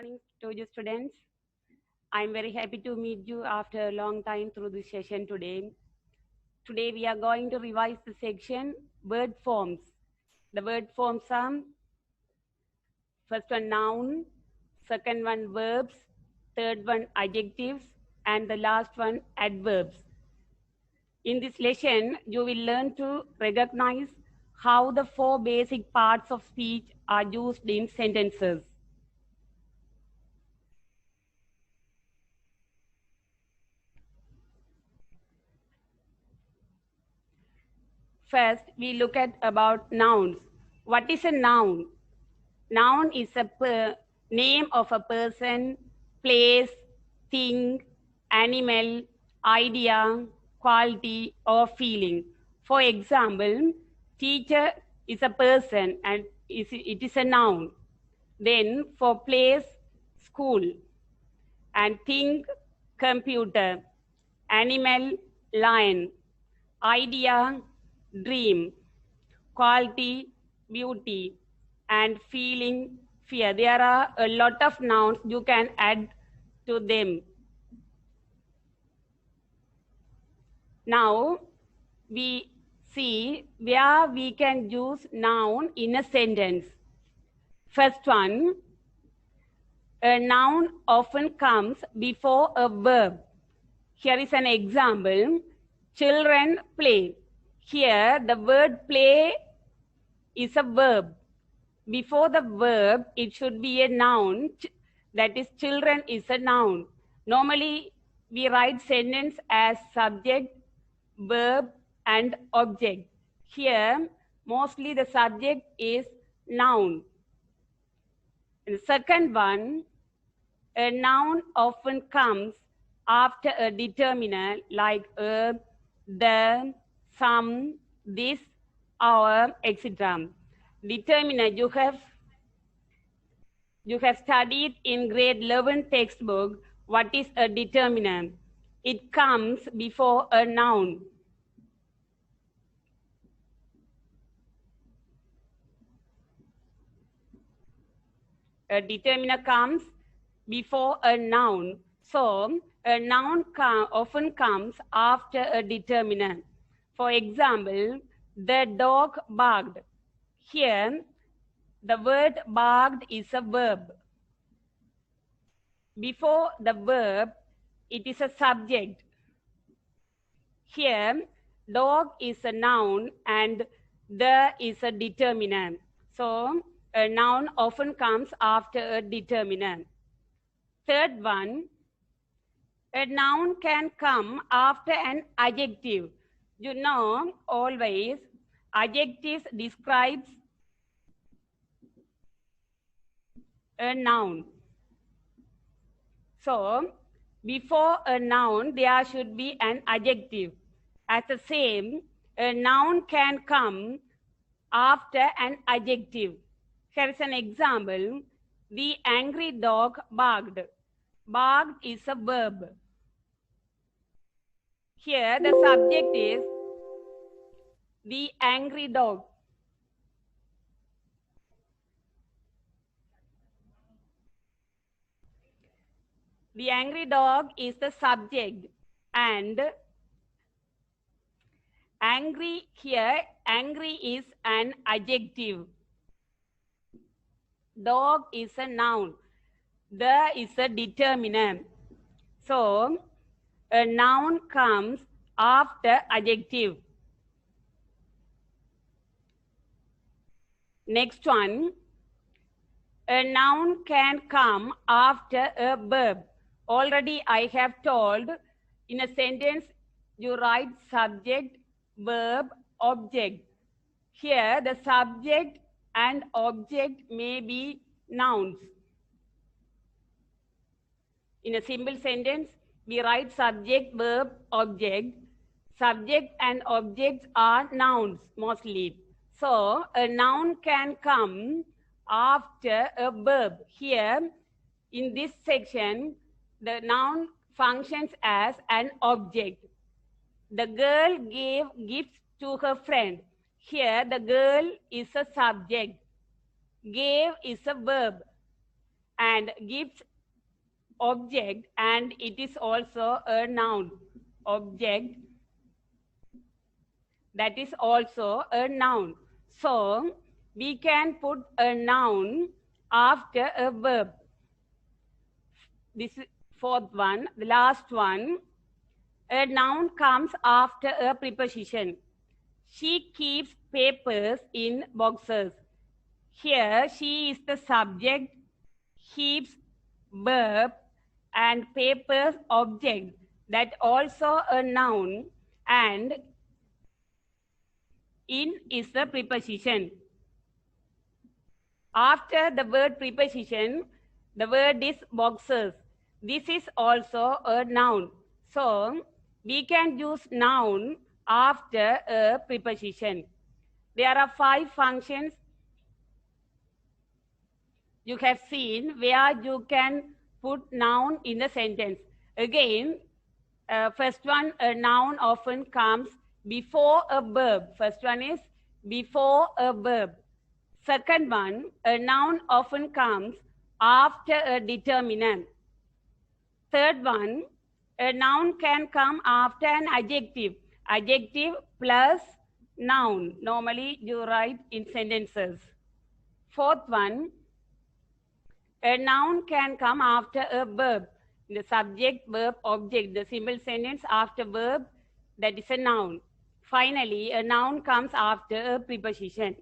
Morning to you students. I'm very happy to meet you after a long time through this session today. Today we are going to revise the section word forms. The word forms are first one noun, second one verbs, third one adjectives, and the last one adverbs. In this lesson, you will learn to recognize how the four basic parts of speech are used in sentences. First, we look at about nouns. What is a noun? Noun is a name of a person, place, thing, animal, idea, quality, or feeling. For example, teacher is a person and it is a noun. Then for place, school, and thing, computer, animal, lion, idea, dream, quality, beauty, and feeling, fear. There are a lot of nouns you can add to them. Now, we see where we can use noun in a sentence. First one, a noun often comes before a verb. Here is an example. Children play. Here, the word play is a verb. Before the verb, it should be a noun. That is, children is a noun. Normally, we write sentence as subject, verb, and object. Here, mostly the subject is noun. And the second one, a noun often comes after a determiner like a, the, some, this, our, etc. Determiner you have studied in grade 11 textbook. What is a determiner? It comes before a noun. A determiner comes before a noun. So a noun often comes after a determiner. For example, the dog barked. Here, the word barked is a verb. Before the verb, it is a subject. Here, dog is a noun and the is a determiner. So, a noun often comes after a determiner. Third one, a noun can come after an adjective. You know, always, adjectives describes a noun. So, before a noun, there should be an adjective. As the same, a noun can come after an adjective. Here is an example. The angry dog barked. Barked is a verb. Here, the subject is the angry dog. The angry dog is the subject, and angry here, angry is an adjective. Dog is a noun. The is a determiner. So, a noun comes after adjective. Next one, a noun can come after a verb. Already I have told, in a sentence, you write subject, verb, object. Here, the subject and object may be nouns. In a simple sentence, we write subject, verb, object. Subject and objects are nouns mostly. So, a noun can come after a verb. Here, in this section, the noun functions as an object. The girl gave gifts to her friend. Here, the girl is a subject. Gave is a verb. and gives object, and it is also a noun. Object, that is also a noun. So we can put a noun after a verb. This is fourth one. The last one, a noun comes after a preposition. She keeps papers in boxes. Here she is the subject, keeps verb, and papers object, that also a noun, and in is the preposition. After the word preposition, the word is boxes. This is also a noun. So we can use noun after a preposition. There are 5 functions you have seen where you can put noun in a sentence. Again, first one, a noun often comes before a verb. First one is before a verb. Second one, a noun often comes after a determinant. Third one, a noun can come after an adjective. Adjective plus noun. Normally you write in sentences. Fourth one, a noun can come after a verb. The subject, verb, object, the simple sentence after verb, that is a noun. Finally, a noun comes after a preposition.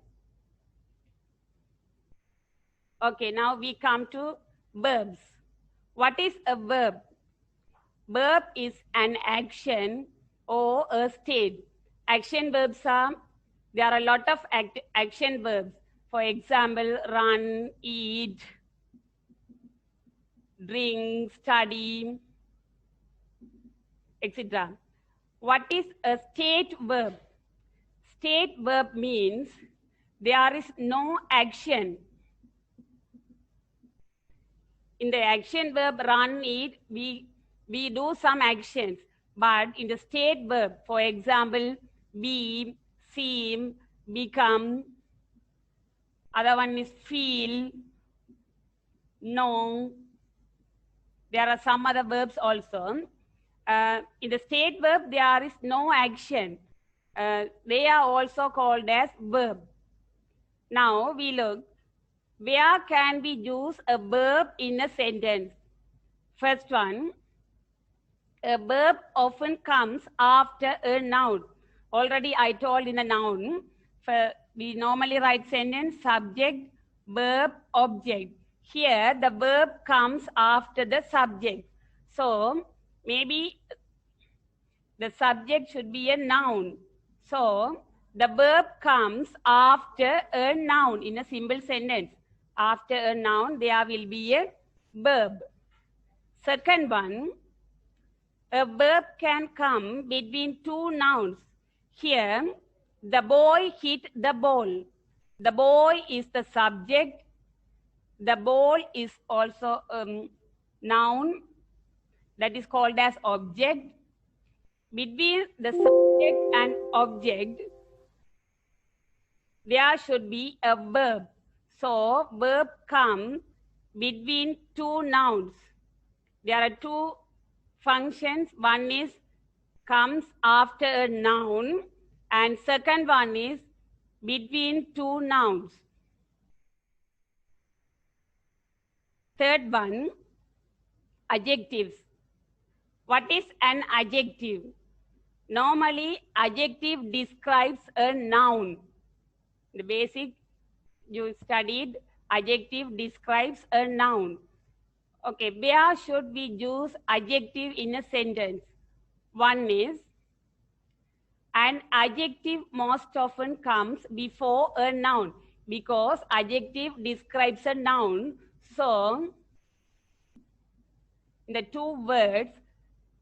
Okay, now we come to verbs. What is a verb? Verb is an action or a state. Action verbs are, there are a lot of action verbs. For example, run, eat, drink, study, etc. What is a state verb? State verb means there is no action. In the action verb run, eat, we do some actions. But in the state verb, for example, be, seem, become, other one is feel, know. There are some other verbs also. In the state verb, there is no action. They are also called as verb. Now we look, where can we use a verb in a sentence? First one, a verb often comes after a noun. Already I told in a noun, we normally write sentence, subject, verb, object. Here the verb comes after the subject. So maybe the subject should be a noun. So the verb comes after a noun in a simple sentence. After a noun, there will be a verb. Second one, a verb can come between 2 nouns. Here, the boy hit the ball. The boy is the subject. The ball is also a noun, that is called as object. Between the subject and object, there should be a verb. So verb comes between 2 nouns. There are 2 functions. One is comes after a noun, and second one is between 2 nouns. Third one, adjectives. What is an adjective? Normally, adjective describes a noun. The basic you studied, adjective describes a noun. Okay, where should we use adjective in a sentence? One is, an adjective most often comes before a noun because adjective describes a noun. So, in the 2 words,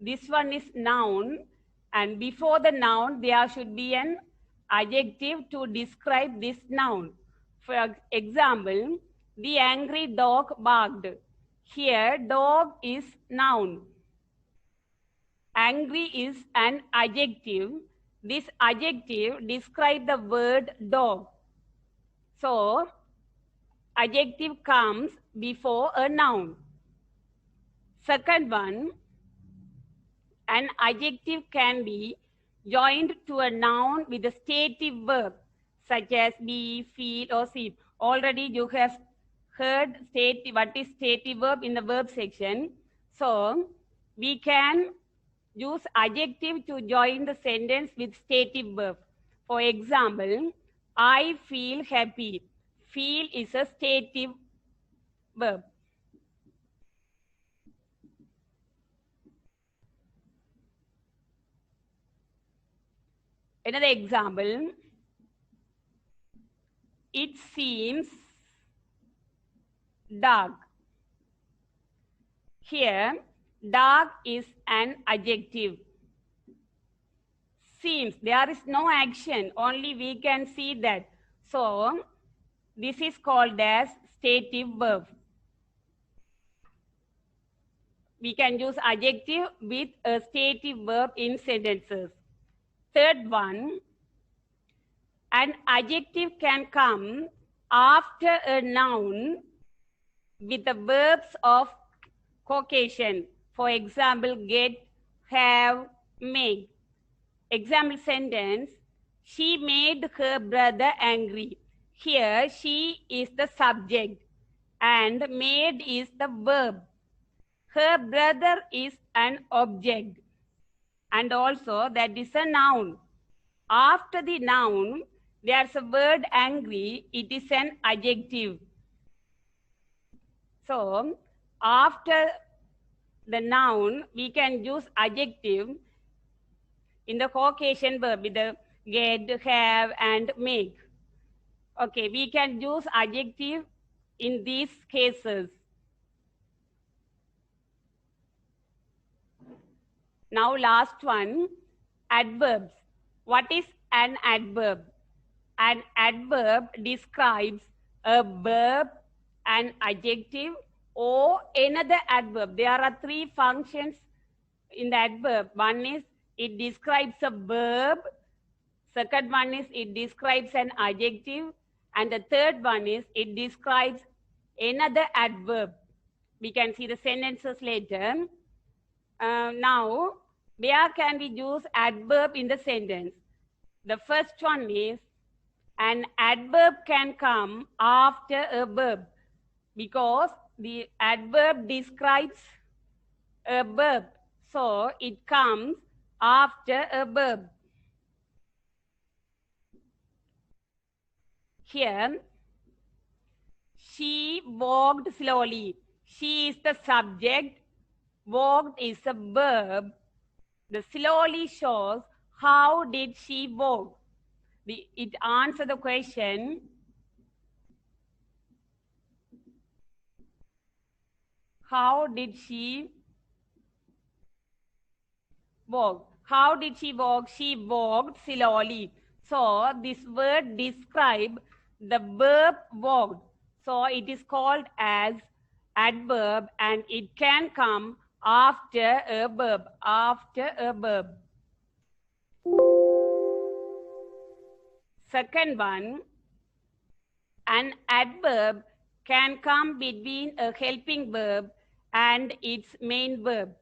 this one is noun, and before the noun, there should be an adjective to describe this noun. For example, the angry dog barked. Here, dog is noun. Angry is an adjective. This adjective describes the word dog. So, adjective comes before a noun. Second one, an adjective can be joined to a noun with a stative verb, such as be, feel, or seem. Already you have heard what is stative verb in the verb section. So we can use adjective to join the sentence with stative verb. For example, I feel happy. Feel is a stative verb. Another example, it seems dark. Here, dark is an adjective. Seems, there is no action, only we can see that. So, this is called as stative verb. We can use adjective with a stative verb in sentences. Third one, an adjective can come after a noun with the verbs of Caucasian. For example, get, have, make. Example sentence, she made her brother angry. Here, she is the subject and made is the verb. Her brother is an object and also that is a noun. After the noun, there's a word angry, it is an adjective. So, after the noun, we can use adjective in the Caucasian verb with the get, have, and make. Okay, we can use adjective in these cases. Now, last one, adverbs. What is an adverb? An adverb describes a verb, an adjective, or another adverb. There are three functions in the adverb. One is it describes a verb. Second one is it describes an adjective. And the third one is it describes another adverb. We can see the sentences later. Now, where can we use adverb in the sentence? The first one is an adverb can come after a verb because the adverb describes a verb. So, it comes after a verb. Here, she walked slowly. She is the subject. Walked is a verb. The slowly shows how did she walk. It answers the question. How did she walk? How did she walk? She walked slowly. So this word describes the verb walked. So it is called as adverb and it can come after a verb. After a verb. Second one, an adverb can come between a helping verb and its main verb.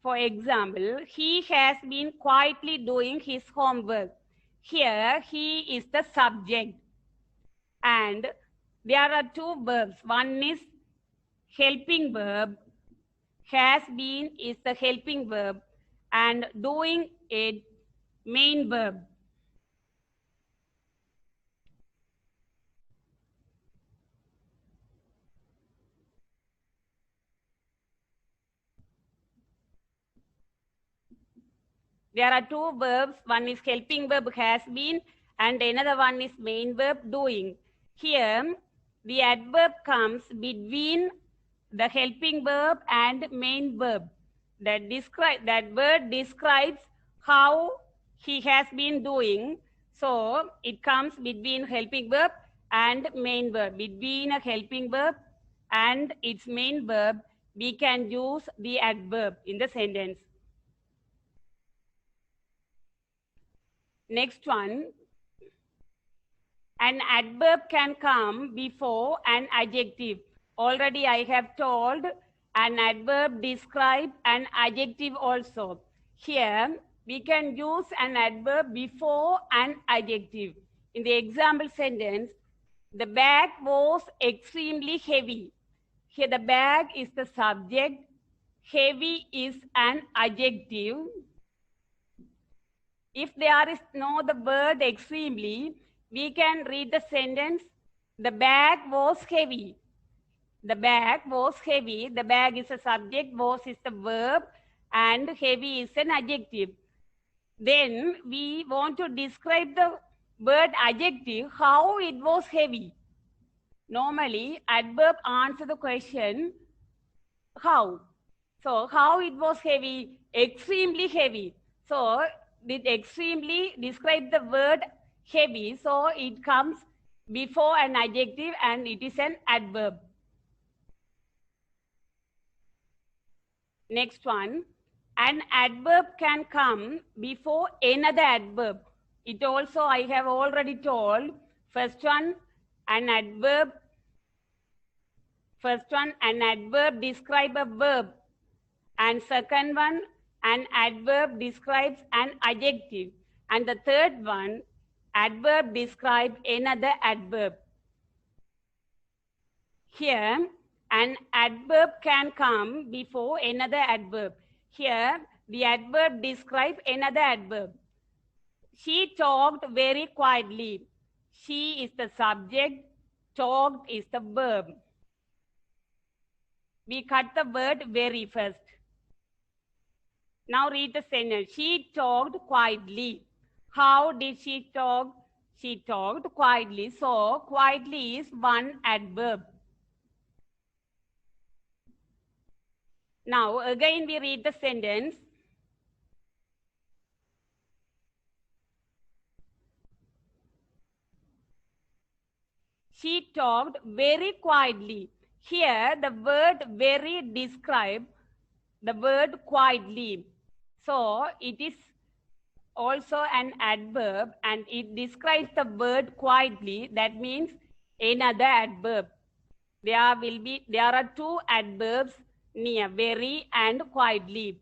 For example, he has been quietly doing his homework. Here, he is the subject. And there are two verbs. One is helping verb. Has been is the helping verb. And doing it, main verb. There are two verbs. One is helping verb has been and another one is main verb doing. Here, the adverb comes between the helping verb and main verb. That word describes how he has been doing. So, it comes between helping verb and main verb. Between a helping verb and its main verb, we can use the adverb in the sentence. Next one, an adverb can come before an adjective. Already I have told an adverb describe an adjective also. Here we can use an adverb before an adjective. In the example sentence, the bag was extremely heavy. Here the bag is the subject, heavy is an adjective. If there is no the word extremely, we can read the sentence, the bag was heavy. The bag was heavy. The bag is a subject, was is the verb, and heavy is an adjective. Then we want to describe the word adjective, how it was heavy. Normally, adverb answer the question, how. So, how it was heavy? Extremely heavy. So, it extremely describe the word heavy. So, it comes before an adjective and it is an adverb. Next one, an adverb can come before another adverb. It also I have already told. First one, an adverb describe a verb. And second one, an adverb describes an adjective. And the third one, adverb describe another adverb. Here, an adverb can come before another adverb. Here, the adverb describe another adverb. She talked very quietly. She is the subject, talked is the verb. We cut the word very first. Now read the sentence. She talked quietly. How did she talk? She talked quietly. So, quietly is one adverb. Now, again we read the sentence. She talked very quietly. Here, the word very describe the word quietly. So, it is also an adverb and it describes the word quietly. That means another adverb. There are two adverbs near, very and quietly.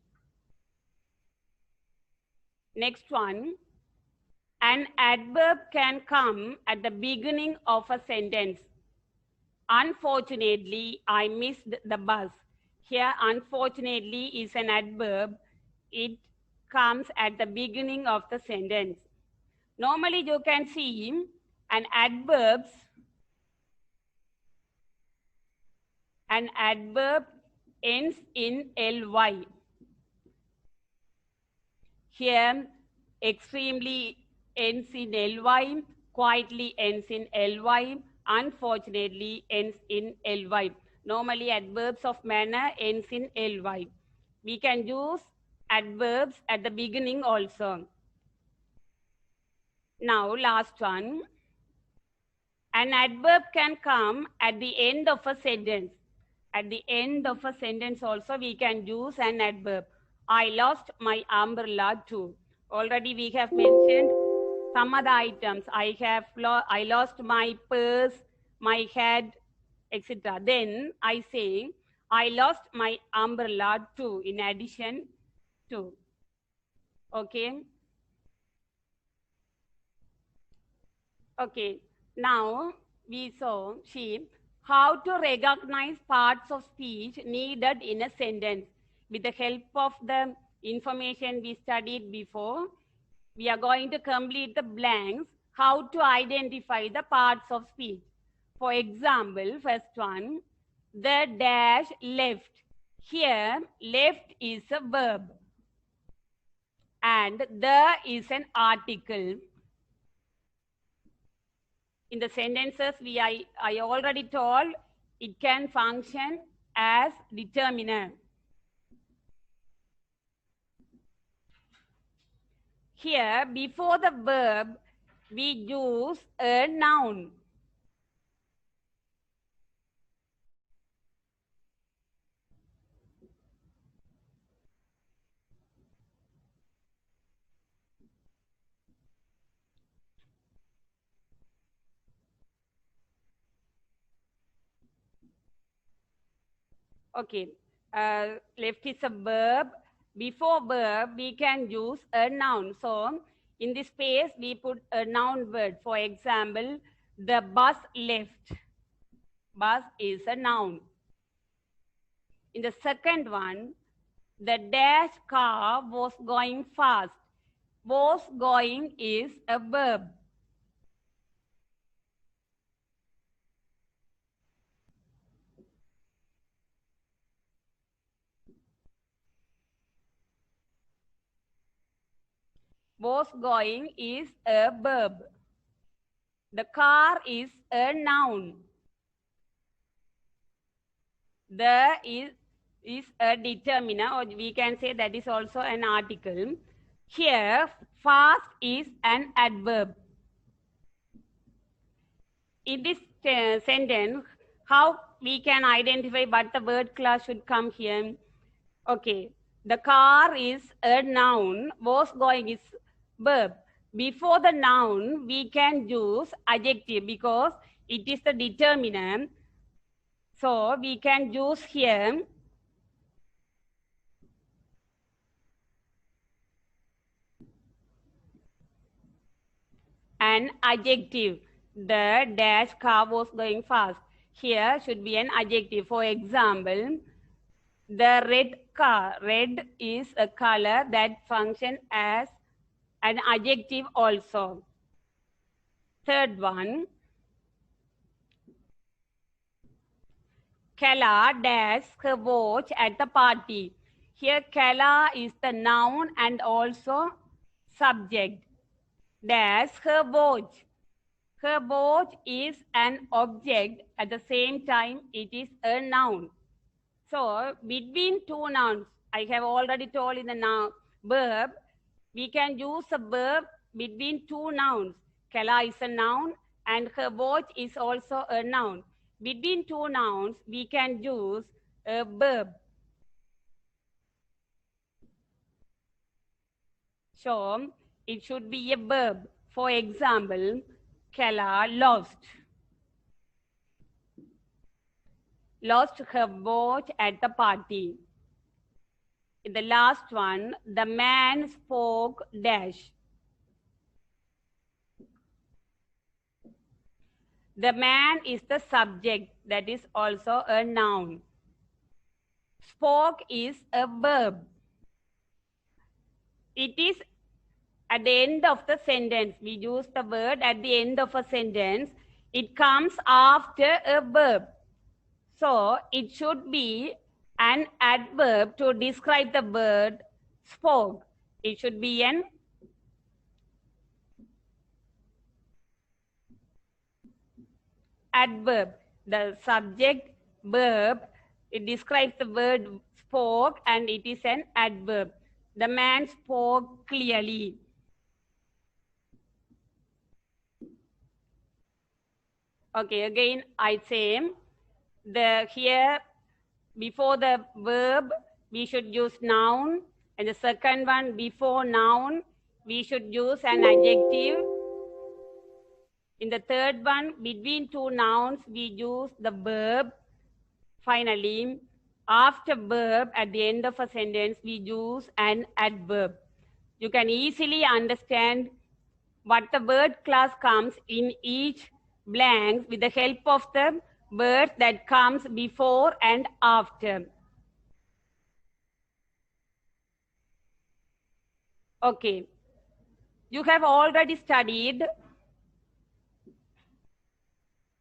Next one, an adverb can come at the beginning of a sentence. Unfortunately, I missed the bus. Here, unfortunately is an adverb. It comes at the beginning of the sentence. Normally, you can see an adverb ends in ly. Here, extremely ends in ly, quietly ends in ly, unfortunately ends in ly. Normally, adverbs of manner ends in ly. We can use adverbs at the beginning also. Now, last one. An adverb can come at the end of a sentence. At the end of a sentence also we can use an adverb. I lost my umbrella too. Already we have mentioned some other items. I lost my purse, my hat, etc. Then I say, I lost my umbrella too, in addition to. Okay. Okay. Now we saw how to recognize parts of speech needed in a sentence. With the help of the information we studied before, we are going to complete the blanks, how to identify the parts of speech. For example, first one, the dash left. Here, left is a verb and the is an article. In the sentences I already told, it can function as determiner. Here, before the verb, we use a noun. Okay, left is a verb. Before verb, we can use a noun. So, in this space, we put a noun word. For example, the bus left. Bus is a noun. In the second one, the dash car was going fast. Was going is a verb. Was going is a verb. The car is a noun. The is a determiner, or we can say that is also an article. Here, fast is an adverb. In this sentence, how we can identify what the word class should come here? Okay, the car is a noun, was going is verb. Before the noun, we can use adjective because it is the determiner. So we can use here an adjective. The dash car was going fast. Here should be an adjective. For example, the red car. Red is a color that functions as an adjective also. Third one, Kala dash her watch at the party. Here Kala is the noun and also subject. Dash her watch. Her watch is an object. At the same time, it is a noun. So, between two nouns, I have already told in the noun verb, we can use a verb between two nouns. Kala is a noun and her watch is also a noun. Between two nouns, we can use a verb. So, it should be a verb. For example, Kala lost. Lost her watch at the party. In the last one, the man spoke dash. The man is the subject, that is also a noun. Spoke is a verb. It is at the end of the sentence. We use the word at the end of a sentence. It comes after a verb. So, it should be an adverb to describe the word spoke. It should be an adverb. The subject, verb, it describes the word spoke and it is an adverb. The man spoke clearly. Okay, again I say here before the verb we should use noun, and the second one before noun we should use an adjective. In the third one, between two nouns we use the verb. Finally, after verb at the end of a sentence we use an adverb. You can easily understand what the word class comes in each blank with the help of the word that comes before and after. Okay. You have already studied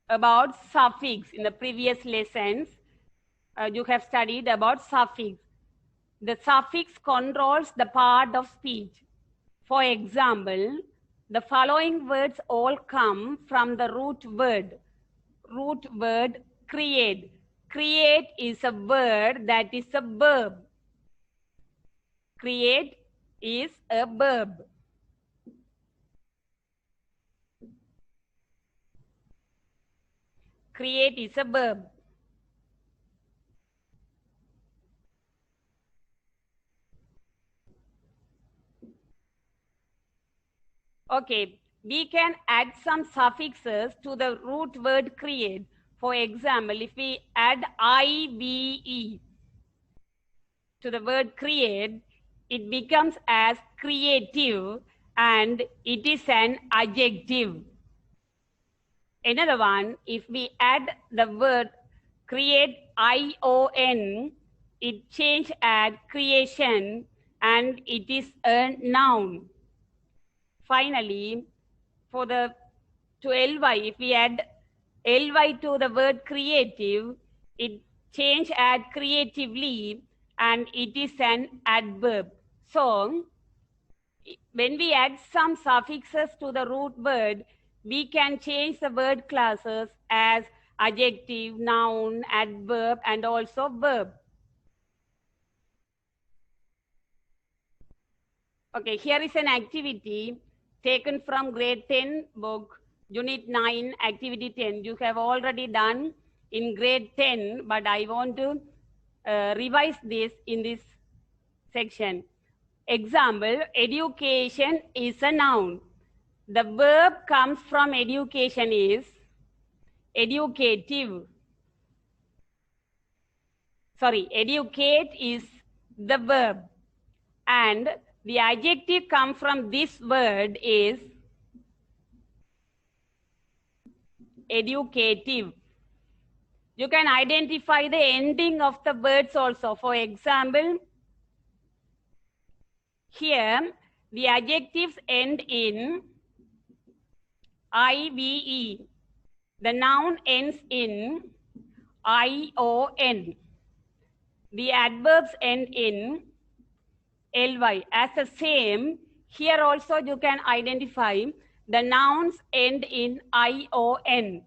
about suffix in the previous lessons. You have studied about suffix. The suffix controls the part of speech. For example, the following words all come from the root word. Root word create. Create is a word that is a verb. Create is a verb. Create is a verb. Okay, we can add some suffixes to the root word create. For example, if we add IVE to the word create, it becomes as creative and it is an adjective. Another one, if we add the word create ION, it changes as creation and it is a noun. Finally, for the to ly, if we add ly to the word creative, it changes as creatively and it is an adverb. So, when we add some suffixes to the root word, we can change the word classes as adjective, noun, adverb, and also verb. Okay, here is an activity taken from grade 10 book, unit 9, activity 10. You have already done in grade 10, but I want to revise this in this section. Example, education is a noun. The verb comes from education is educative. Sorry, educate is the verb. And the adjective comes from this word is educative. You can identify the ending of the words also. For example, here the adjectives end in IVE. The noun ends in ION. The adverbs end in ly. As the same, here also you can identify the nouns end in ION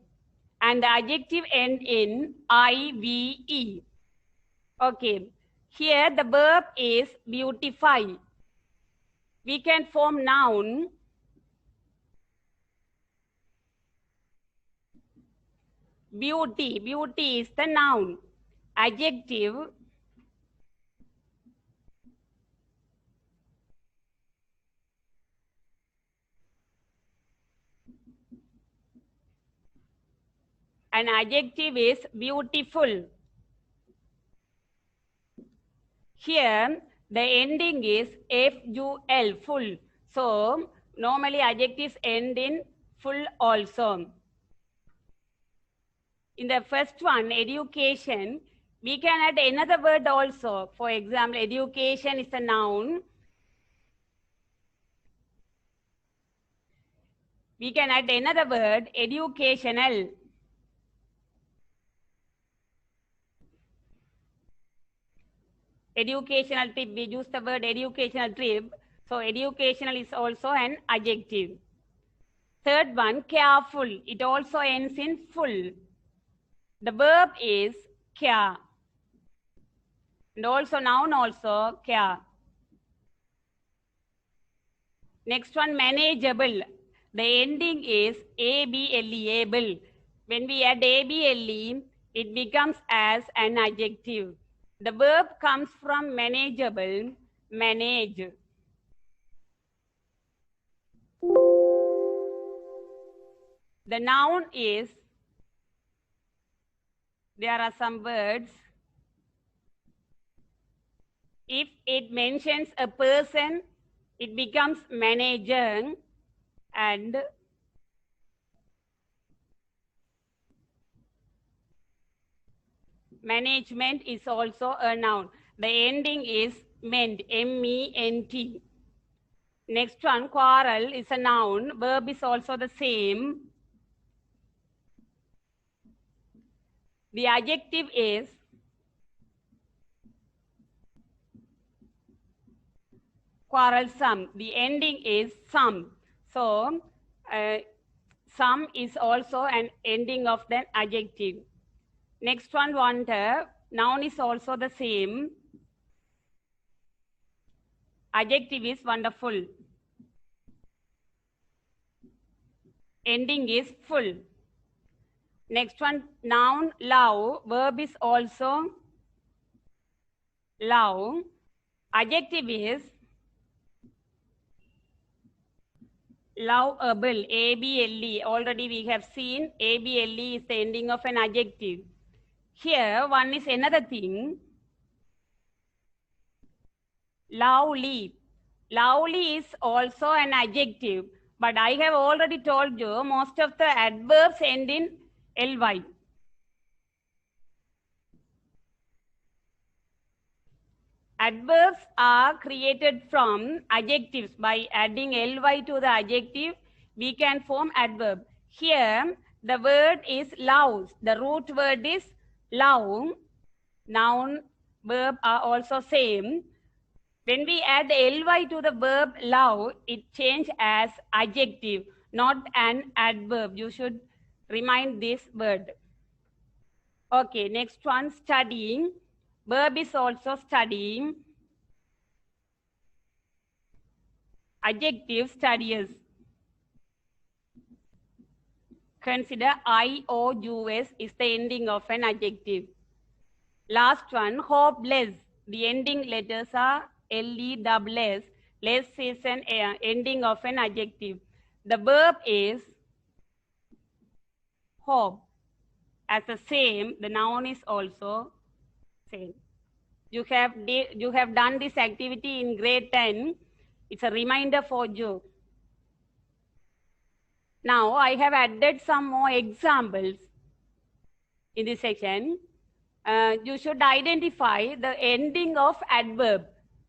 and the adjective end in IVE. Okay, here the verb is beautify. We can form noun beauty. Beauty is the noun. Adjective an adjective is beautiful. Here the ending is FUL, full. So normally adjectives end in full also. In the first one, education, we can add another word also. For example, education is a noun. We can add another word, educational. Educational trip, we use the word educational trip. So educational is also an adjective. Third one, careful. It also ends in full. The verb is care. And also noun also care. Next one, manageable. The ending is able, able. When we add able, it becomes as an adjective. The verb comes from manageable, manage. The noun is, there are some words. If it mentions a person, it becomes manager, and management is also a noun. The ending is ment, M-E-N-T. Next one, quarrel is a noun. Verb is also the same. The adjective is quarrelsome. The ending is some. So, some is also an ending of the adjective. Next one, wonder. Noun is also the same. Adjective is wonderful. Ending is full. Next one, noun, love. Verb is also love. Adjective is Lovable, A-B-L-E. Already we have seen A-B-L-E is the ending of an adjective. Here, one is another thing. Lovely. Lovely is also an adjective, but I have already told you most of the adverbs end in ly. Adverbs are created from adjectives. By adding ly to the adjective, we can form adverb. Here, the word is loves. The root word is love. Noun, verb are also same. When we add ly to the verb love, it changes as adjective, not an adverb. You should remind this word. Okay, next one, studying. Verb is also studying. Adjective, studious. Consider IOUS is the ending of an adjective. Last one, hopeless. The ending letters are LESS. Less is an ending of an adjective. The verb is hope. As the same, the noun is also same. You have done this activity in grade 10. It's a reminder for you. Now I have added some more examples in this section. You should identify the ending of adverb.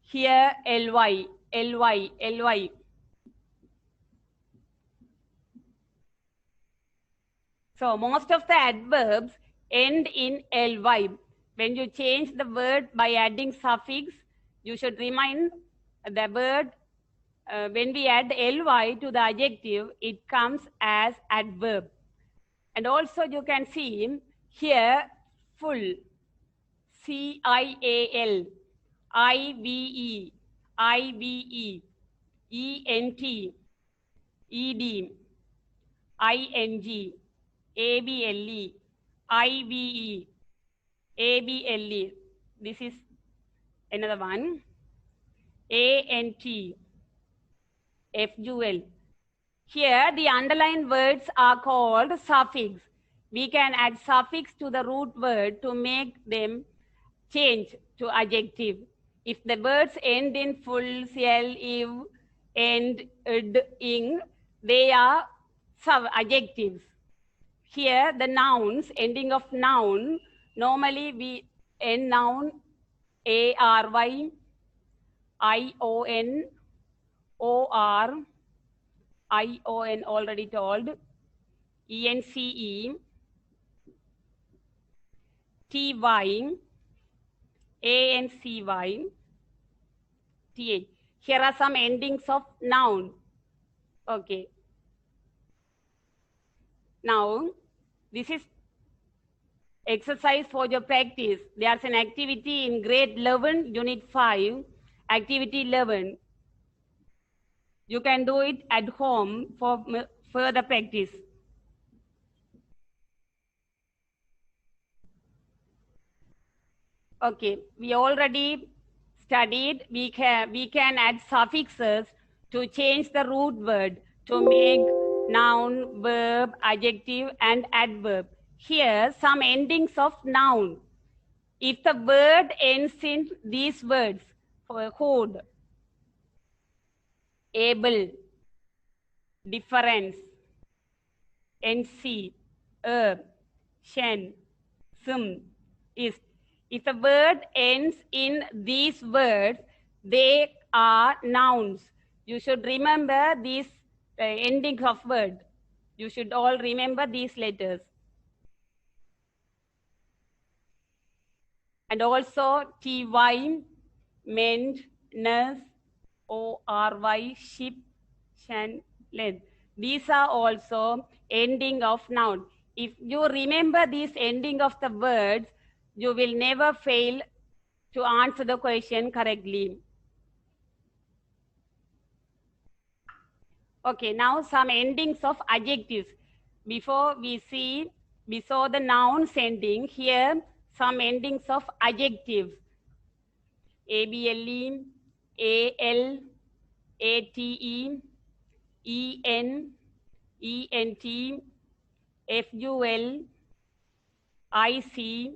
Here ly, ly, ly. So most of the adverbs end in ly. When you change the word by adding suffix, you should remind the word. When we add ly to the adjective, it comes as adverb. And also you can see here full, CIAL, IVE, IVE, ENT, ED, ING, ABLE, IVE, ABLE. This is another one. ANT, FUL. Here the underlined words are called suffix. We can add suffix to the root word to make them change to adjective. If the words end in full, ciel, if, end, ed, ing, they are adjectives. Here the nouns, ending of noun, normally we end noun ARY, ION, OR, ION already told, ENCE, TY, ANCY, TH. Here are some endings of noun. Okay. Now, this is exercise for your practice. There's an activity in grade 11, unit 5, activity 11. You can do it at home for further practice. Okay, we already studied, we can add suffixes to change the root word to make noun, verb, adjective, and adverb. Here, some endings of noun. If the word ends in these words, for hood, able, difference, NC, shen, sim, is. If the word ends in these words, they are nouns. You should remember these endings of word. You should all remember these letters. And also TY, mend, nurse, ORY, ship, shan, length. These are also ending of noun. If you remember these ending of the words, you will never fail to answer the question correctly. Okay, now some endings of adjectives. Before we saw the nouns ending. Here some endings of adjectives. ABLE, AL, ATE, E-N, E-N-T, F-U-L, I-C-A-L.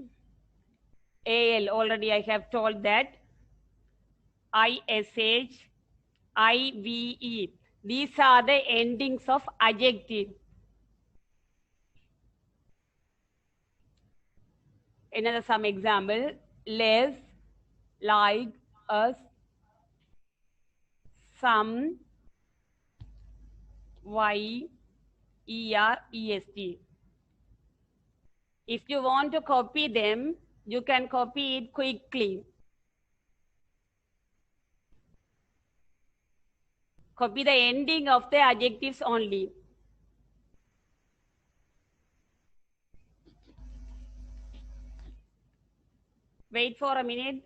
Already I have told that. I-S-H, I-V-E. These are the endings of adjective. Another some example, less, like, us, some, y, er, est. If you want to copy them, you can copy it quickly. Copy the ending of the adjectives only. Wait for a minute.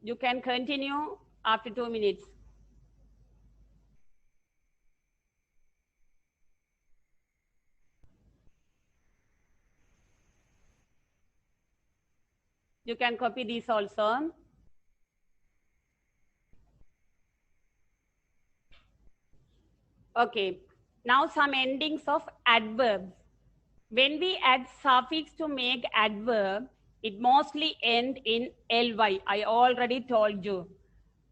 You can continue after 2 minutes. You can copy this also. Okay. Now some endings of adverbs. When we add suffix to make adverb, it mostly end in ly. I already told you.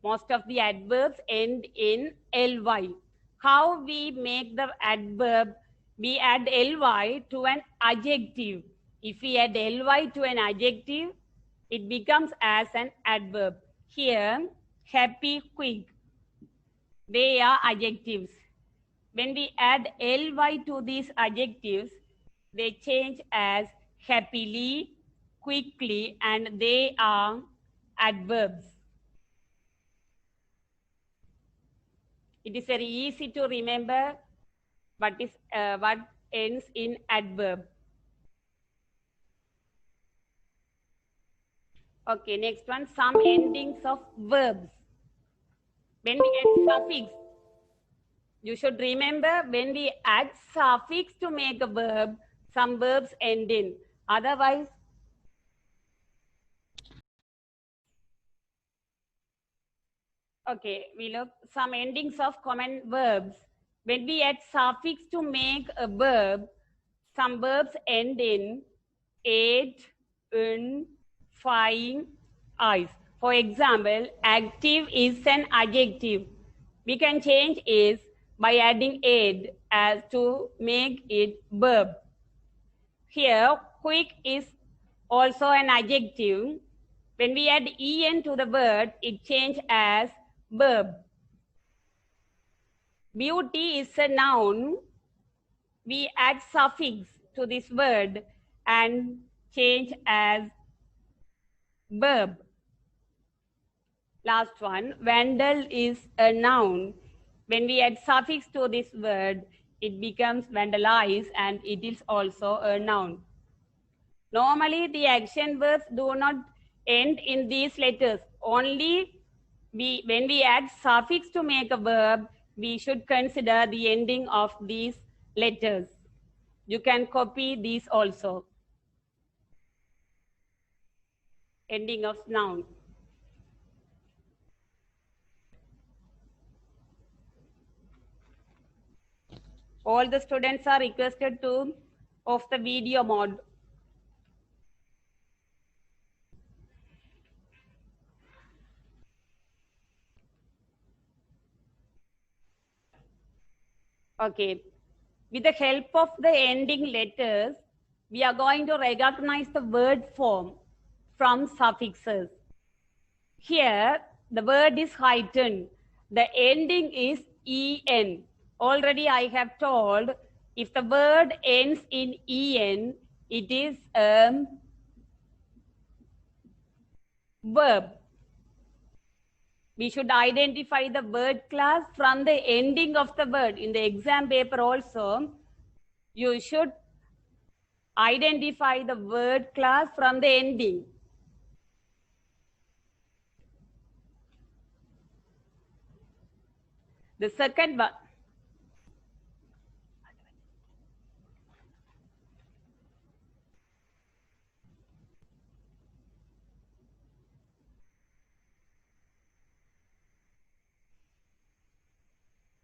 Most of the adverbs end in ly. How we make the adverb? We add ly to an adjective. If we add ly to an adjective, it becomes as an adverb. Here, happy, quick, they are adjectives. When we add ly to these adjectives, they change as happily, quickly, and they are adverbs. It is very easy to remember what ends in adverb. Okay, next one, some endings of verbs. When we add suffix, you should remember when we add suffix to make a verb, some verbs end in. Otherwise, okay, we look some endings of common verbs. When we add suffix to make a verb, some verbs end in ate, in, fine, eyes. For example, active is an adjective. We can change is by adding ed as to make it verb. Here, quick is also an adjective. When we add en to the word, it changes as verb. Beauty is a noun. We add suffix to this word and change as verb. Last one, vandal is a noun. When we add suffix to this word, it becomes vandalize and it is also a noun. Normally, the action verbs do not end in these letters. Only when we add suffix to make a verb, we should consider the ending of these letters. You can copy these also. Ending of noun. All the students are requested to off the video mode. Okay. With the help of the ending letters, we are going to recognize the word form from suffixes. Here, the word is heightened. The ending is en. Already I have told, if the word ends in en, it is a verb. We should identify the word class from the ending of the word. In the exam paper also, you should identify the word class from the ending. The second one.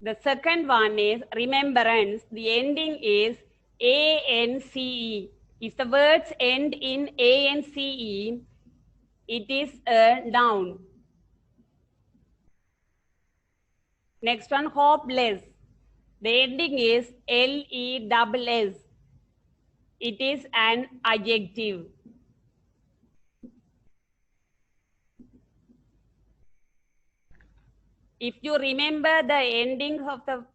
The second one is remembrance. The ending is ance. If the words end in ance, it is a noun. Next one, hopeless. The ending is less. It is an adjective. If you remember the endings of the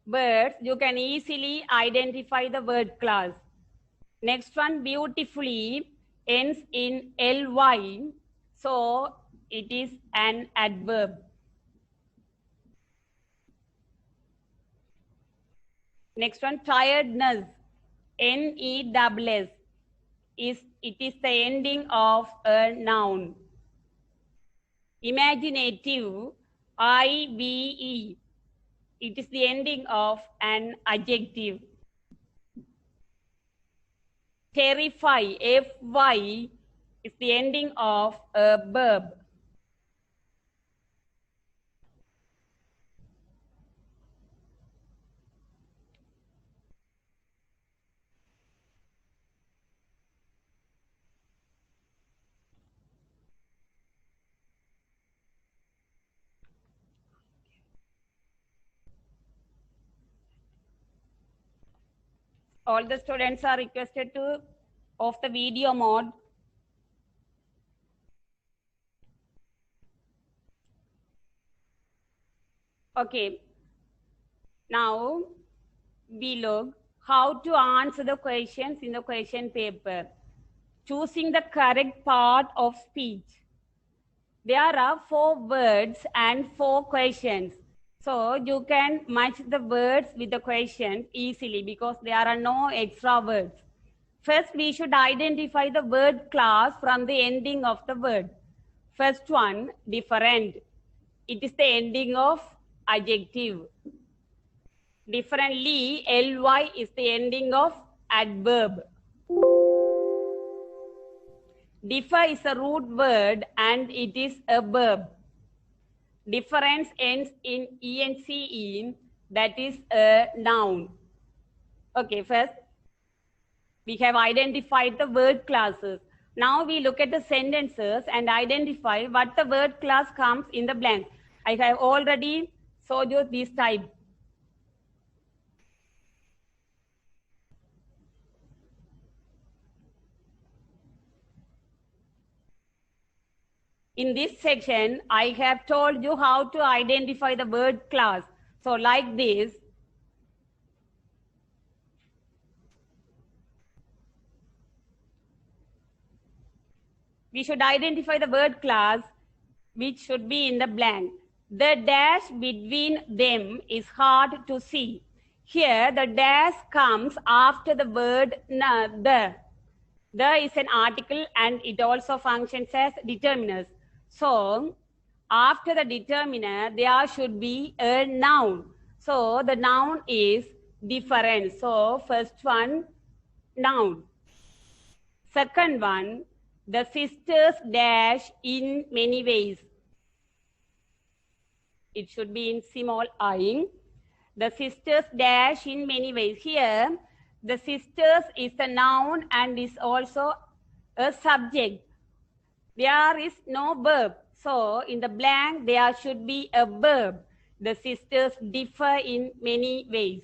words, you can easily identify the word class. Next one, beautifully, ends in ly, so it is an adverb. Next one, tiredness, ness, it is the ending of a noun. Imaginative, ive, it is the ending of an adjective. Terrify, fy, is the ending of a verb. All the students are requested to off the video mode. Okay, now we look how to answer the questions in the question paper. Choosing the correct part of speech. There are 4 words and 4 questions. So you can match the words with the questions easily because there are no extra words. First, we should identify the word class from the ending of the word. First one, different. It is the ending of adjective. Differently, ly is the ending of adverb. Differ is a root word and it is a verb. Difference ends in ence, that is a noun. Okay, first we have identified the word classes. Now we look at the sentences and identify what the word class comes in the blank. I have already showed you this type. In this section, I have told you how to identify the word class. So like this, we should identify the word class which should be in the blank. The dash between them is hard to see. Here, the dash comes after the word the. The is an article and it also functions as determiners. So, after the determiner, there should be a noun. So, the noun is different. So, first one, noun. Second one, the sisters dash in many ways. It should be in small I. The sisters dash in many ways. Here, the sisters is a noun and is also a subject. There is no verb. So, in the blank, there should be a verb. The sisters differ in many ways.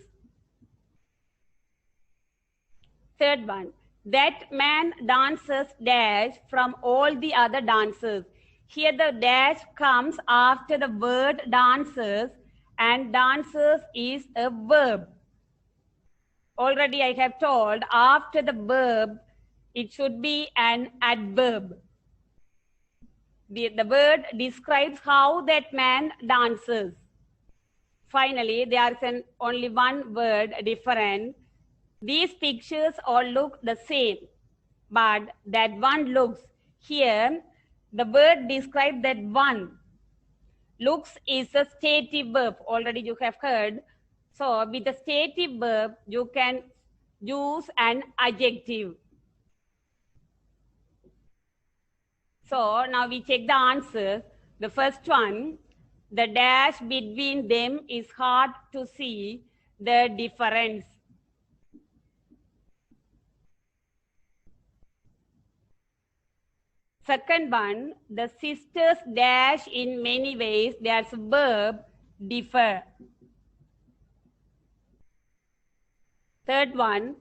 Third one, that man dances dash from all the other dancers. Here the dash comes after the word dancers and dancers is a verb. Already I have told after the verb, it should be an adverb. The word describes how that man dances. Finally, there is only one word different. These pictures all look the same, but that one looks. Here, the word describes that one. Looks is a stative verb. Already you have heard. So, with the stative verb, you can use an adjective. So, now we check the answers. The first one, The dash between them is hard to see the difference. Second one, the sisters dash in many ways, their verb differ. Third one,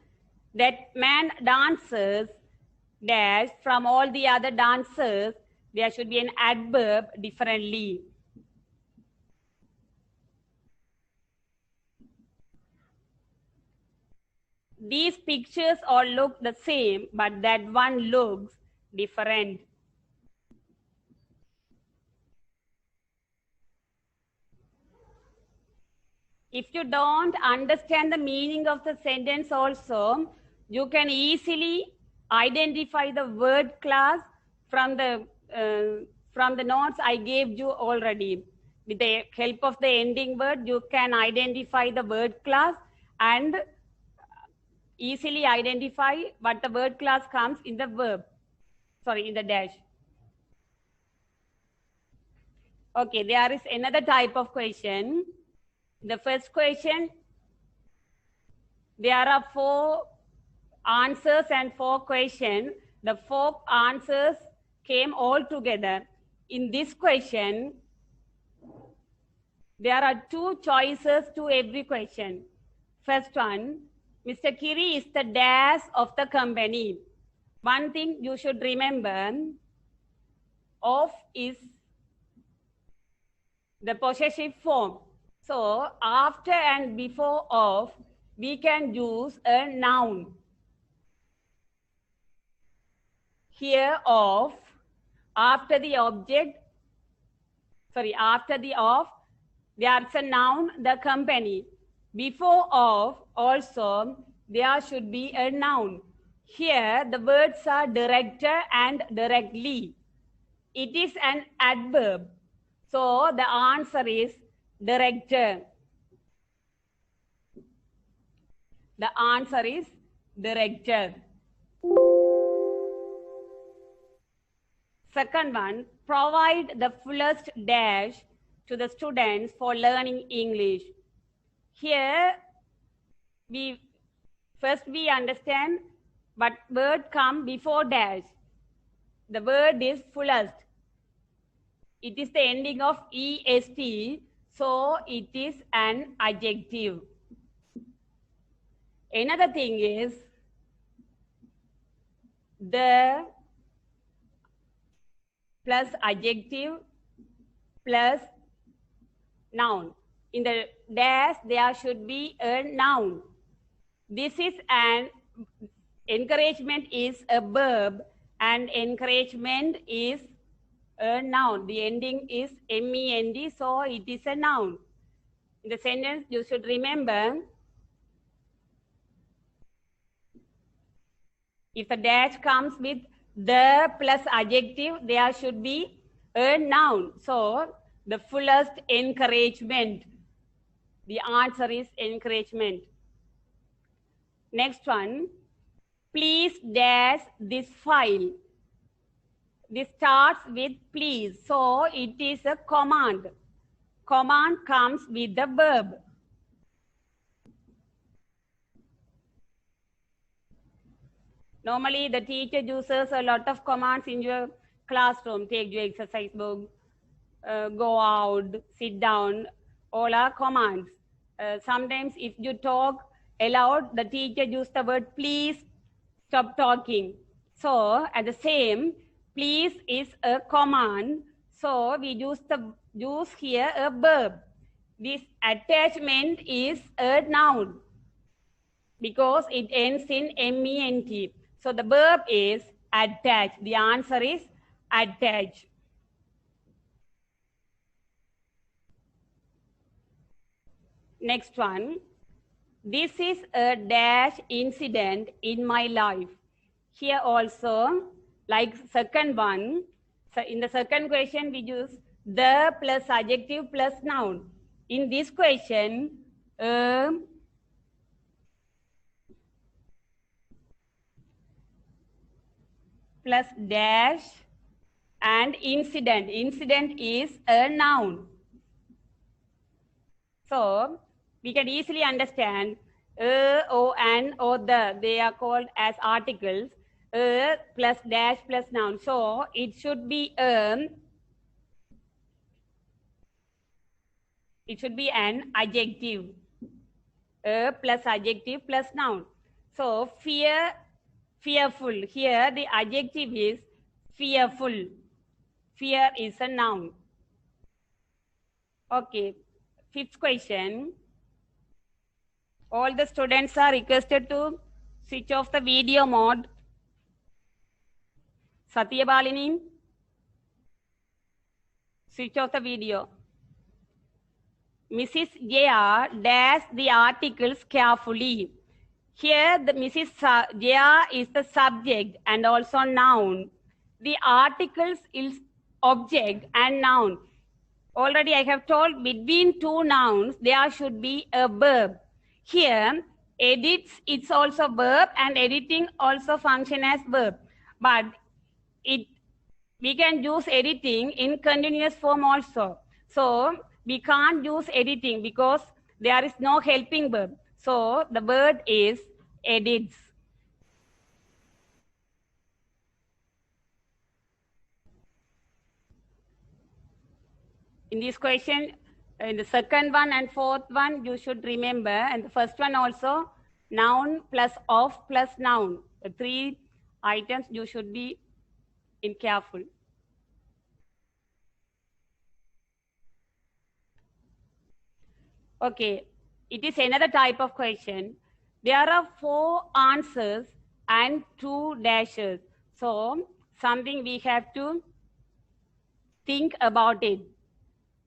that man dances dash from all the other dancers, there should be an adverb differently. These pictures all look the same, but that one looks different. If you don't understand the meaning of the sentence also, you can easily identify the word class from the notes I gave you already. With the help of the ending word, you can identify the word class and easily identify what the word class comes in the verb, in the dash. Okay, there is another type of question. The first question, there are 4 answers and 4 questions. The 4 answers came all together. In this question, there are 2 choices to every question. First one, Mr. Kiri is the dash of the company. One thing you should remember, of is the possessive form. So after and before of, we can use a noun. Here of, after the object, after the of, there's a noun, the company. Before of, also, there should be a noun. Here, the words are director and directly. It is an adverb. So the answer is director. The answer is director. Second one, provide the fullest dash to the students for learning English. Here, we understand what word come before dash. The word is fullest. It is the ending of est, so it is an adjective. Another thing is the plus adjective plus noun. In the dash, there should be a noun. This is an encouragement is a verb and encouragement is a noun. The ending is ment, so it is a noun. In the sentence, you should remember, if the dash comes with the plus adjective, there should be a noun. So the fullest encouragement. The answer is encouragement. Next one, please dash this file. This starts with please, so it is a command. Command comes with the verb. Normally, the teacher uses a lot of commands in your classroom. Take your exercise book, go out, sit down, all are commands. Sometimes if you talk aloud, the teacher uses the word please, stop talking. So at the same, please is a command. So we use here a verb. This attachment is a noun because it ends in ment. So the verb is attach. The answer is attach. Next one. This is a dash incident in my life. Here also, like second one, so in the second question, we use the plus adjective plus noun. In this question, plus dash and incident. Incident is a noun. So we can easily understand or an or the, they are called as articles, plus dash plus noun. So it should be an adjective, plus adjective plus noun. So fearful. Here the adjective is fearful. Fear is a noun. Okay. Fifth question. All the students are requested to switch off the video mode. Satyabalini, switch off the video. Mrs. Jaya dash the articles carefully. Here the Mrs. Jaya is the subject and also noun. The articles is object and noun. Already I have told between two nouns there should be a verb. Here edits, it's also verb, and editing also function as verb. But we can use editing in continuous form also. So we can't use editing because there is no helping verb. So the word is edits. In this question, in the second one and fourth one, you should remember, and the first one also, noun plus of plus noun. The three items you should be careful. Okay, it is another type of question. There are 4 answers and 2 dashes. So something we have to think about it.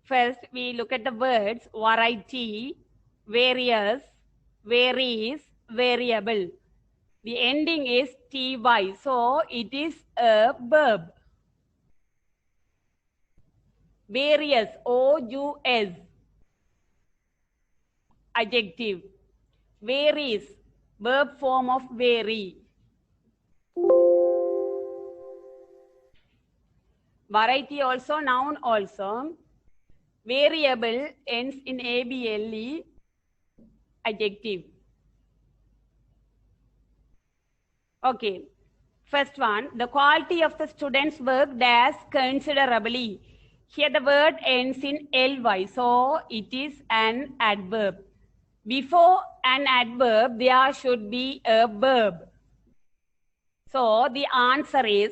First, we look at the words variety, various, varies, variable. The ending is ty, so it is a verb. Various, O-U-S, adjective. Varies, verb form of vary. Variety also, noun also. Variable ends in able, adjective. Okay, first one, the quality of the student's work dash considerably. Here the word ends in ly, so it is an adverb. Before an adverb, there should be a verb. So the answer is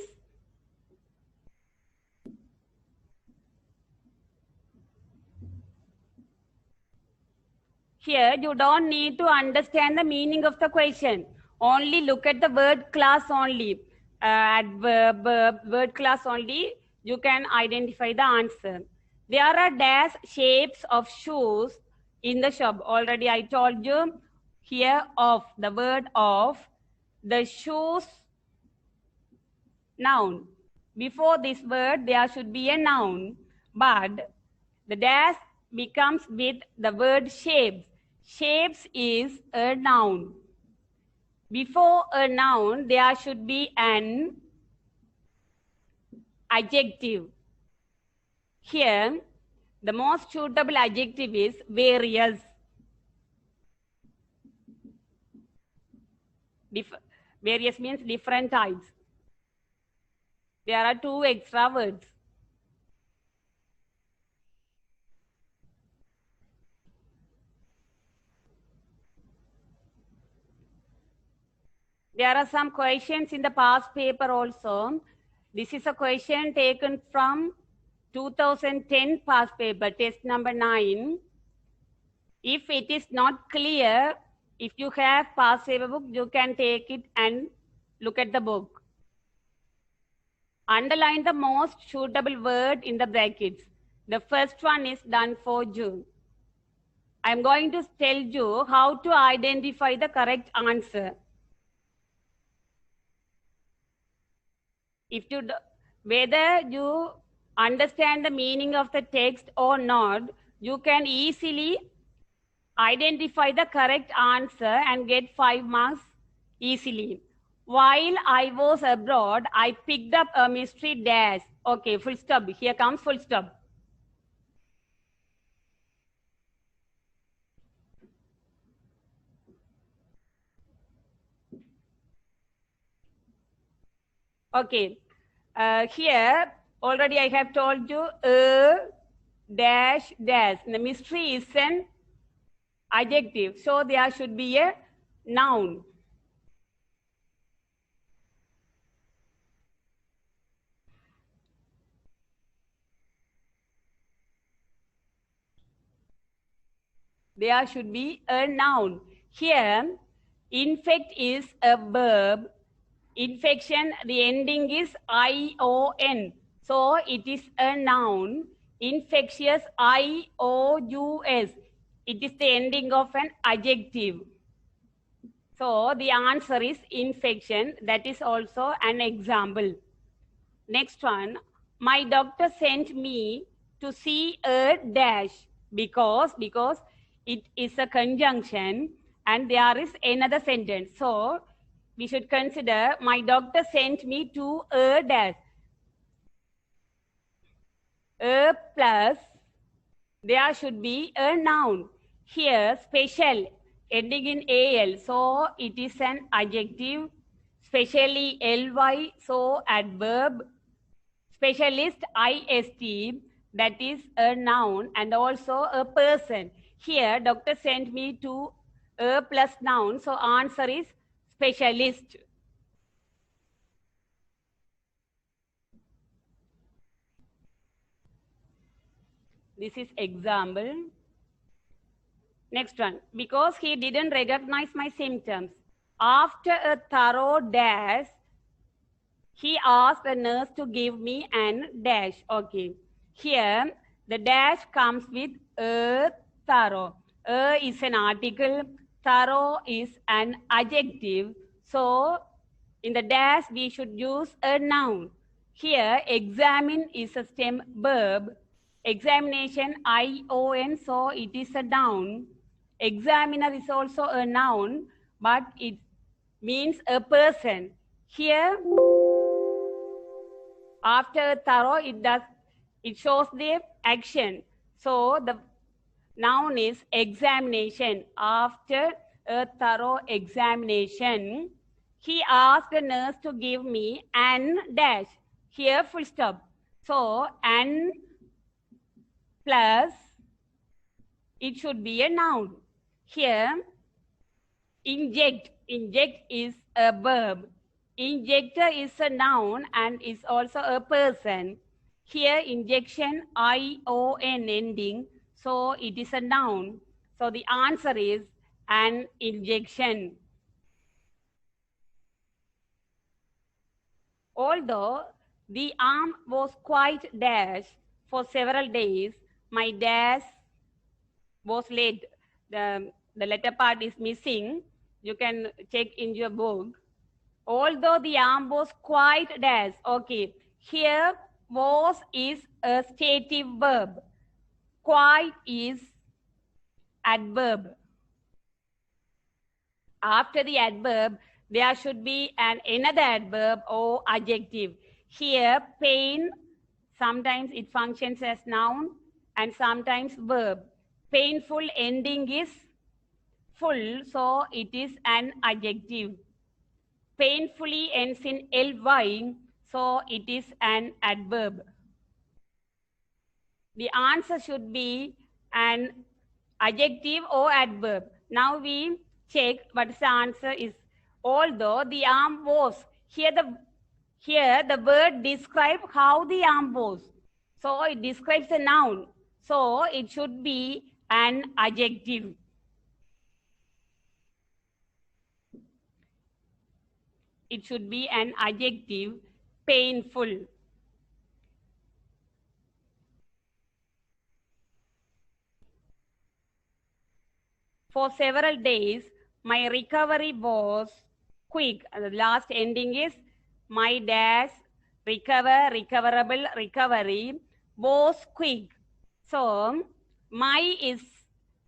here you don't need to understand the meaning of the question. Only look at the word class only. Adverb, verb, word class only, you can identify the answer. There are dash shapes of shoes in the shop. Already I told you here of, the word of, the shoes, noun. Before this word, there should be a noun, but the dash becomes with the word shapes. Shapes is a noun. Before a noun, there should be an adjective. Here, the most suitable adjective is various. Various means different types. There are 2 extra words. There are some questions in the past paper also. This is a question taken from 2010 past paper, test number 9. If it is not clear, if you have past paper book, you can take it and look at the book. Underline the most suitable word in the brackets. The first one is done for you. I am going to tell you how to identify the correct answer. Whether you understand the meaning of the text or not, you can easily identify the correct answer and get 5 marks easily. While I was abroad, I picked up a mystery dash. Okay, full stop. Here comes full stop. Okay. Here, already I have told you dash dash. The mystery is an adjective. So there should be a noun. There should be a noun. Here, infect is a verb. Infection, the ending is ION. So it is a noun. Infectious, IOUS. It is the ending of an adjective. So the answer is infection. That is also an example. Next one, my doctor sent me to see a dash because it is a conjunction and there is another sentence. So we should consider my doctor sent me to a dash. A plus, there should be a noun. Here, special, ending in AL, so it is an adjective. Specially, LY, so adverb. Specialist, IST, that is a noun and also a person. Here, doctor sent me to a plus noun, so answer is specialist. This is example. Next one, because he didn't recognize my symptoms. After a thorough dash, he asked the nurse to give me an dash. Okay. Here, the dash comes with a thorough. A is an article. Thorough is an adjective. So, in the dash, we should use a noun. Here, examine is a stem verb. Examination, ION, so it is a noun. Examiner is also a noun, but it means a person. Here, after thorough, it shows the action. So the noun is examination. After a thorough examination, he asked the nurse to give me an dash. Here, full stop. So an plus, it should be a noun. Here, inject. Inject is a verb. Injector is a noun and is also a person. Here, injection, ION ending, so it is a noun. So the answer is an injection. Although the arm was quite dashed for several days, my dash was late. The letter part is missing. You can check in your book. Although the arm was quite dashed. Okay. Here, was is a stative verb. Quite is adverb. After the adverb, there should be another adverb or adjective. Here, pain, sometimes it functions as noun and sometimes verb. Painful ending is full, so it is an adjective. Painfully ends in ly, so it is an adverb. The answer should be an adjective or adverb. Now we check what the answer is. Although the arm was, here the word describes how the arm was. So it describes a noun. So it should be an adjective. It should be an adjective, painful. For several days, my recovery was quick. The last ending is my dash, recover, recoverable, recovery was quick. So, my is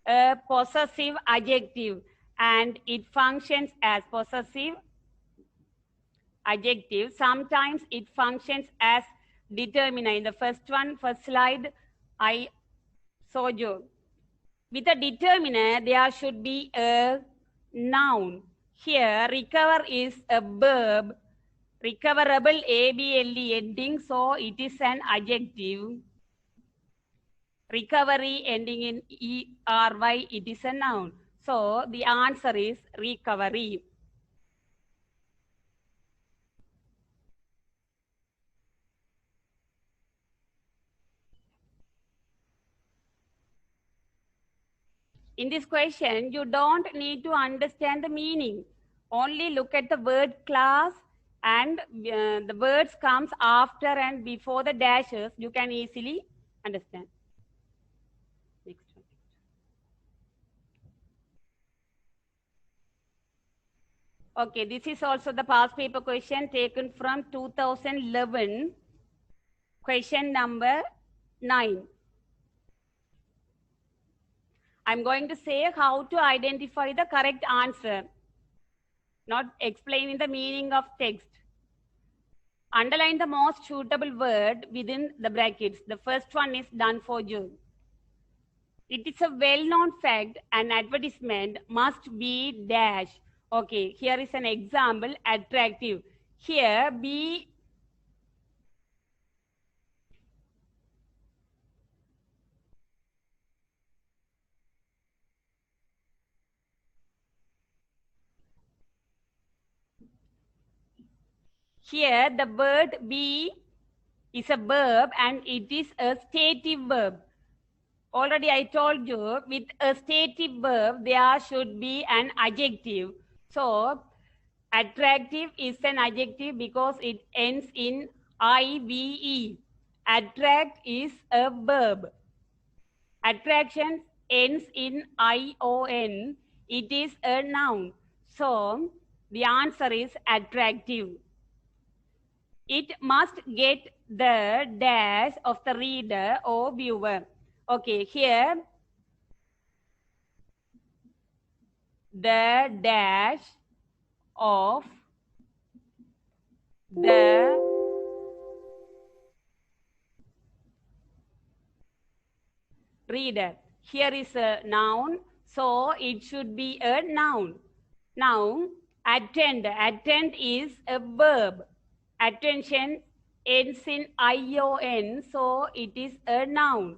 a possessive adjective and it functions as possessive adjective. Sometimes it functions as determiner. In the first slide, I showed you. With a determiner, there should be a noun. Here, recover is a verb. Recoverable able ending, so it is an adjective. Recovery ending in ERY, it is a noun. So the answer is recovery. In this question, you don't need to understand the meaning. Only look at the word class and the words comes after and before the dashes. You can easily understand. Next one. Okay, this is also the past paper question taken from 2011. Question number 9. I'm going to say how to identify the correct answer, not explaining the meaning of text. Underline the most suitable word within the brackets. The first one is done for you. It is a well-known fact an advertisement must be dash. Okay, here is an example, attractive. Here, be here the word be is a verb and it is a stative verb. Already I told you with a stative verb there should be an adjective. So attractive is an adjective because it ends in IVE. Attract is a verb. Attraction ends in ION. It is a noun. So the answer is attractive. It must get the dash of the reader or viewer. Okay, here the dash of the reader. Here is a noun, so it should be a noun. Now, attend. Attend is a verb. Attention ends in ION, so it is a noun.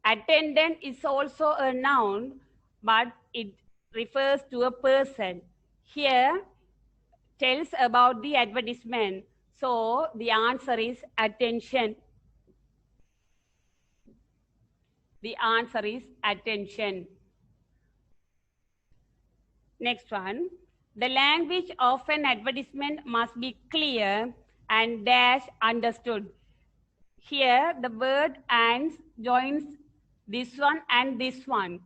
Attendant is also a noun, but it refers to a person. Here tells about the advertisement. So the answer is attention. The answer is attention. Next one. The language of an advertisement must be clear and dash understood. Here the word and joins this one and this one.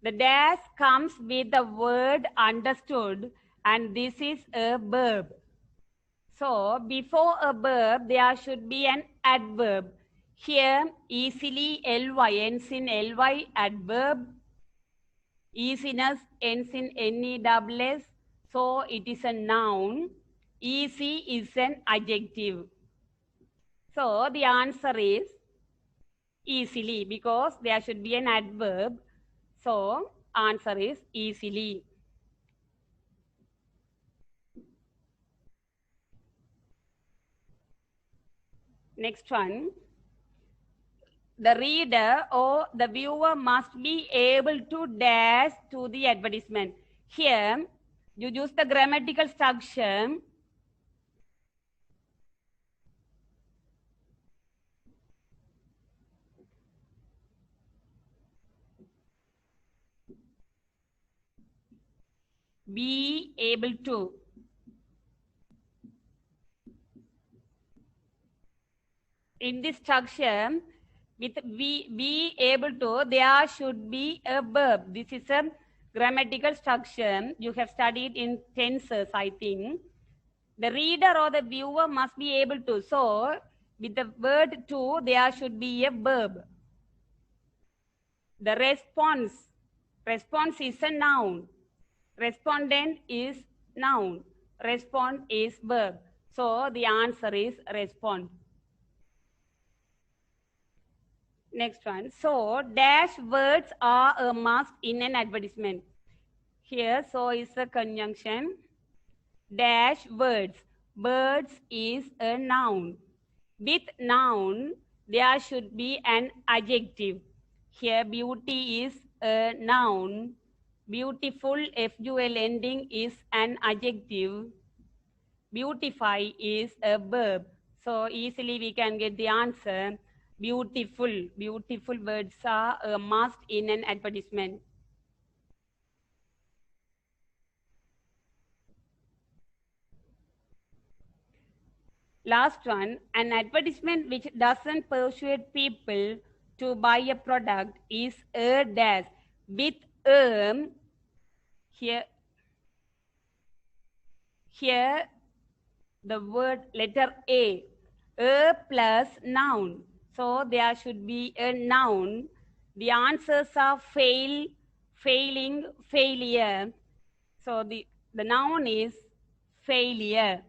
The dash comes with the word understood and this is a verb. So before a verb there should be an adverb. Here easily ly ends in ly, adverb. Easiness ends in nes, so it is a noun. Easy is an adjective. So the answer is easily because there should be an adverb. So answer is easily. Next one. The reader or the viewer must be able to dash to the advertisement. Here, you use the grammatical structure. Be able to. In this structure, with be able to, there should be a verb. This is a grammatical structure. You have studied in tenses, I think. The reader or the viewer must be able to. So, with the word to, there should be a verb. The response. Response is a noun. Respondent is noun. Respond is verb. So, the answer is respond. Next one. So, dash words are a must in an advertisement. Here, so is a conjunction. Dash words. birds is a noun. With noun, there should be an adjective. Here, beauty is a noun. Beautiful, FUL ending, is an adjective. Beautify is a verb. So easily we can get the answer. Beautiful. Beautiful words are a must in an advertisement. Last one, an advertisement which doesn't persuade people to buy a product is a dash. With here the word letter A plus noun. So there should be a noun. The answers are fail, failing, failure. So the noun is failure.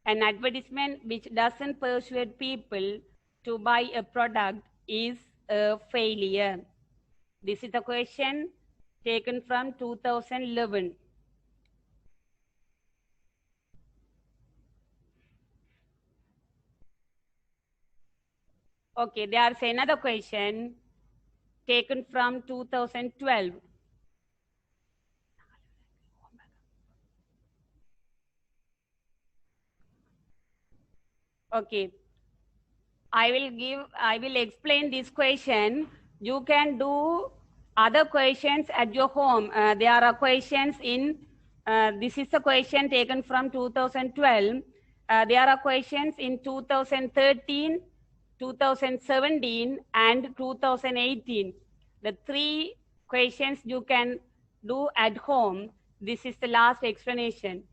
An advertisement which doesn't persuade people to buy a product is a failure. This is the question taken from 2011. Okay, there's another question taken from 2012. Okay, I will explain this question. You can do other questions at your home. There are questions in, this is a question taken from 2012. There are questions in 2013, 2017, and 2018. The 3 questions you can do at home. This is the last explanation.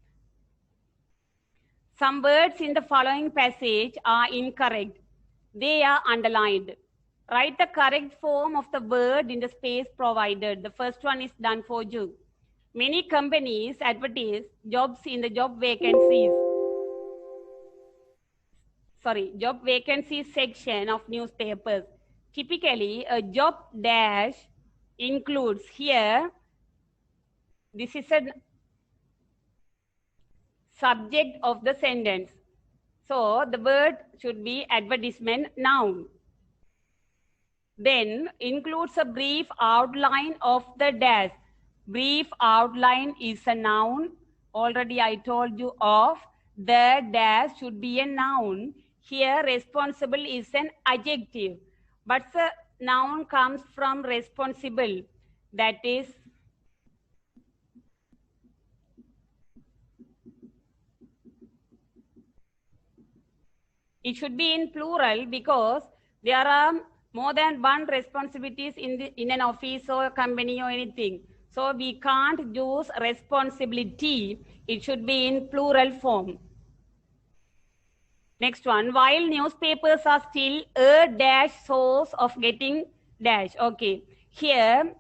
Some words in the following passage are incorrect. They are underlined. Write the correct form of the word in the space provided. The first one is done for you. Many companies advertise jobs in the job vacancies section of newspapers. Typically, a job dash includes here, this is a subject of the sentence. So the word should be advertisement noun. Then includes a brief outline of the dash. Brief outline is a noun. Already I told you of. The dash should be a noun. Here responsible is an adjective. But the noun comes from responsible. That is it should be in plural because there are more than one responsibilities in an office or a company or anything. So we can't use responsibility. It should be in plural form. Next one, while newspapers are still a dash source of getting dash. Okay, here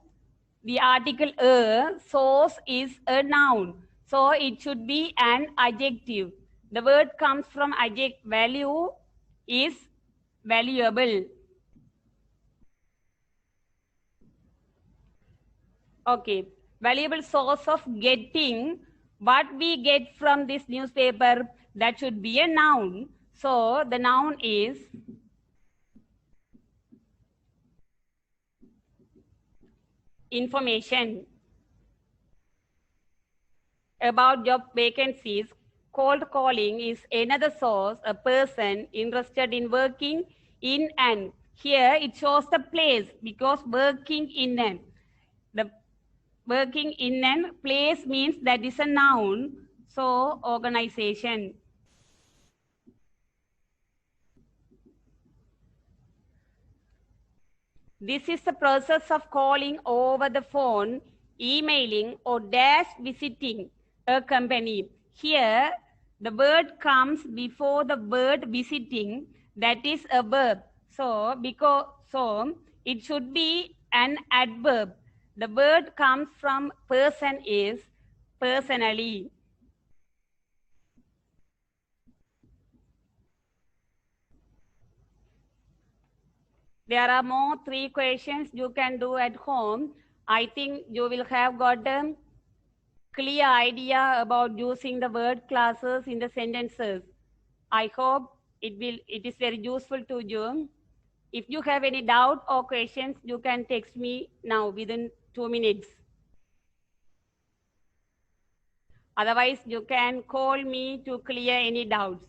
the article a source is a noun. So it should be an adjective. The word comes from adjective. Value is valuable. Okay, valuable source of getting what we get from this newspaper, that should be a noun. So the noun is information. About job vacancies, cold calling is another source, a person interested in working in an. Here it shows the place because working in an. The working in an place means that is a noun. So organization. This is the process of calling over the phone, emailing, or dash visiting a company. Here, the word comes before the word visiting, that is a verb. So it should be an adverb. The word comes from person is personally. There are more 3 questions you can do at home. I think you will have got them. clear idea about using the word classes in the sentences. I hope it is very useful to you. If you have any doubt or questions, you can text me now within 2 minutes. Otherwise, you can call me to clear any doubts.